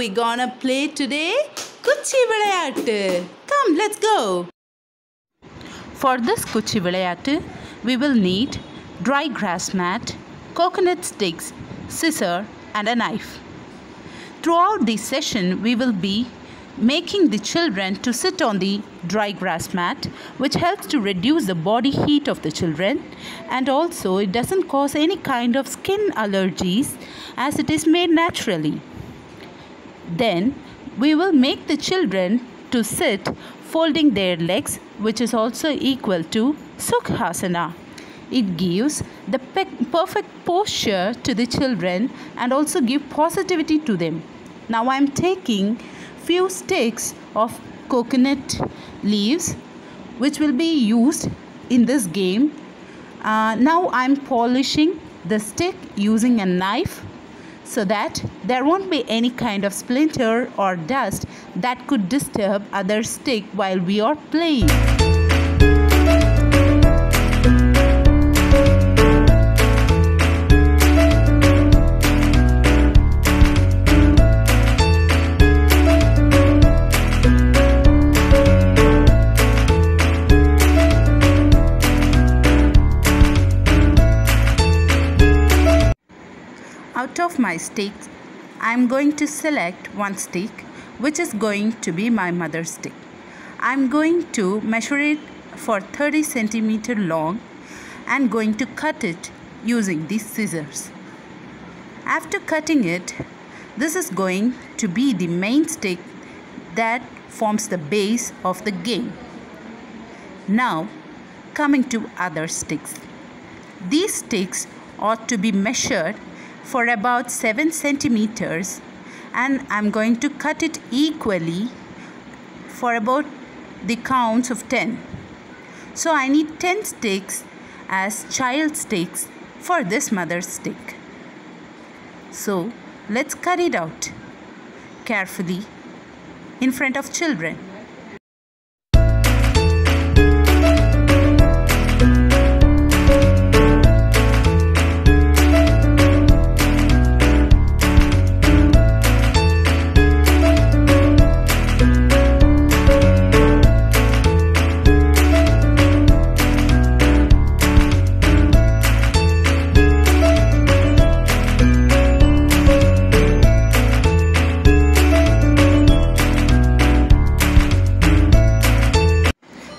we gonna play today? Kuchi Vilayattu. Come, let's go. For this Kuchi Vilayattu, we will need dry grass mat, coconut sticks, scissor and a knife. Throughout this session, we will be making the children to sit on the dry grass mat, which helps to reduce the body heat of the children, and also it doesn't cause any kind of skin allergies as it is made naturally. Then we will make the children to sit folding their legs, which is also equal to Sukhasana. It gives the perfect posture to the children and also give positivity to them. Now I am taking few sticks of coconut leaves which will be used in this game. Now I am polishing the stick using a knife so that there won't be any kind of splinter or dust that could disturb other stick while we are playing. Out of my sticks, I am going to select one stick which is going to be my mother's stick. I am going to measure it for 30 centimeter long and going to cut it using these scissors. After cutting it, this is going to be the main stick that forms the base of the game. Now coming to other sticks. These sticks ought to be measured for about 7 centimeters and I'm going to cut it equally for about the counts of 10. So I need 10 sticks as child sticks for this mother's stick. So let's cut it out carefully in front of children.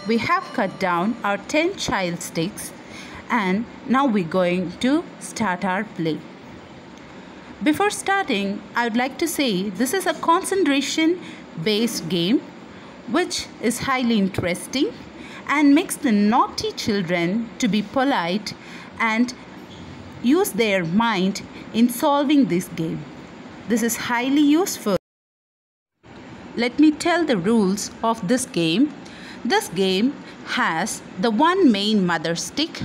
We have cut down our 10 child sticks and now we're going to start our play. Before starting, I would like to say this is a concentration based game which is highly interesting and makes the naughty children to be polite and use their mind in solving this game. This is highly useful. Let me tell the rules of this game. This game has the one main mother stick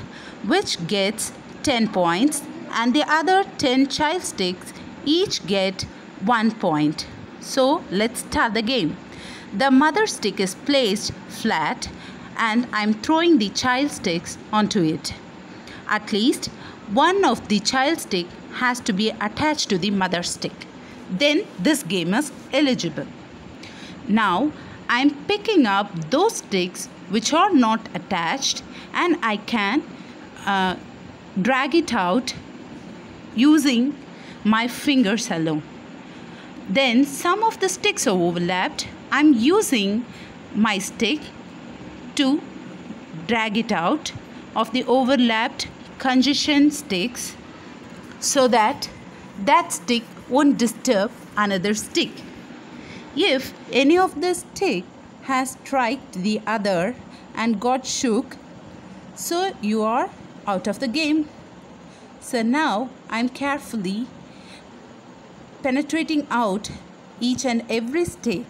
which gets 10 points and the other 10 child sticks each get 1 point. So let's start the game. The mother stick is placed flat and I'm throwing the child sticks onto it. At least one of the child stick has to be attached to the mother stick. Then this game is eligible. Now I am picking up those sticks which are not attached and I can drag it out using my fingers alone. Then some of the sticks are overlapped. I am using my stick to drag it out of the overlapped congestion sticks so that that stick won't disturb another stick. If any of the stick has struck the other and got shook, so you are out of the game. So now I am carefully penetrating out each and every stick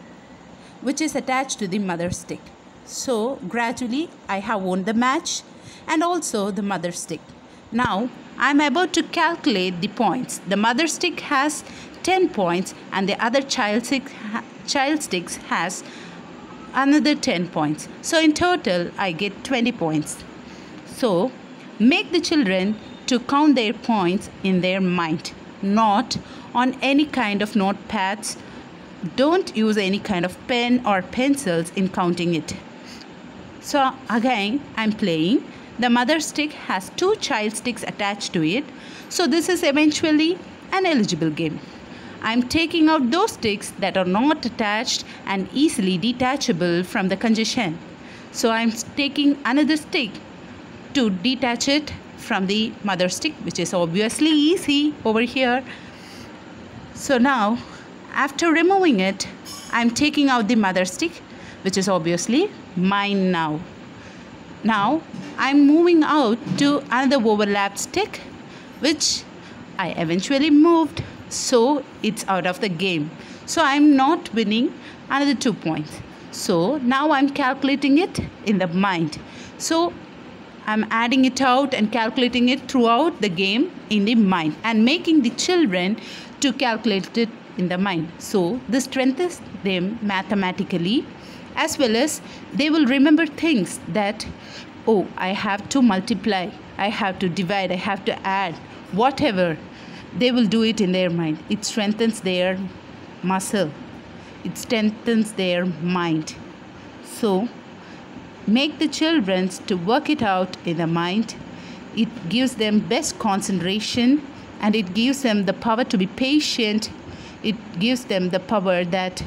which is attached to the mother stick. So gradually I have won the match and also the mother stick. Now I am about to calculate the points. The mother stick has 10 points and the other child sticks has another 10 points. So in total I get 20 points. So make the children to count their points in their mind, not on any kind of notepads don't use any kind of pen or pencils in counting it. So again, I'm playing. The mother stick has 2 child sticks attached to it. So this is eventually an eligible game. I'm taking out those sticks that are not attached and easily detachable from the congestion. So I'm taking another stick to detach it from the mother stick, which is obviously easy over here. So now, after removing it, I'm taking out the mother stick, which is obviously mine now. Now, I'm moving out to another overlapped stick, which I eventually moved, so it's out of the game. So I'm not winning another 2 points. So now I'm calculating it in the mind. So I'm adding it out and calculating it throughout the game in the mind and making the children to calculate it in the mind. So this strengthens them mathematically, as well as they will remember things that, oh, I have to multiply, I have to divide, I have to add, whatever. They will do it in their mind. It strengthens their muscle. It strengthens their mind. So make the children to work it out in the mind. It gives them best concentration, and it gives them the power to be patient. It gives them the power that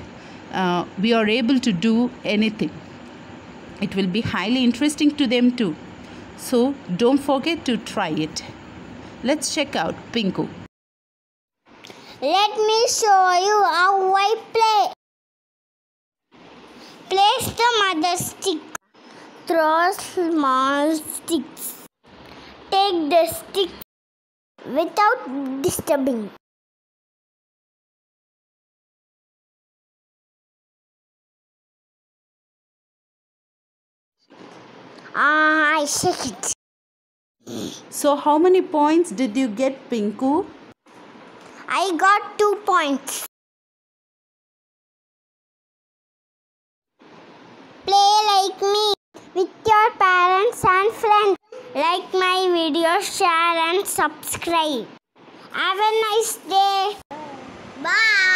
we are able to do anything. It will be highly interesting to them too. So don't forget to try it. Let's check out Pinku. Let me show you how I play. Place the mother stick. Throw small sticks. Take the stick without disturbing. I shake it. So how many points did you get, Pinku? I got 2 points. Play like me with your parents and friends. Like my video, share and subscribe. Have a nice day. Bye.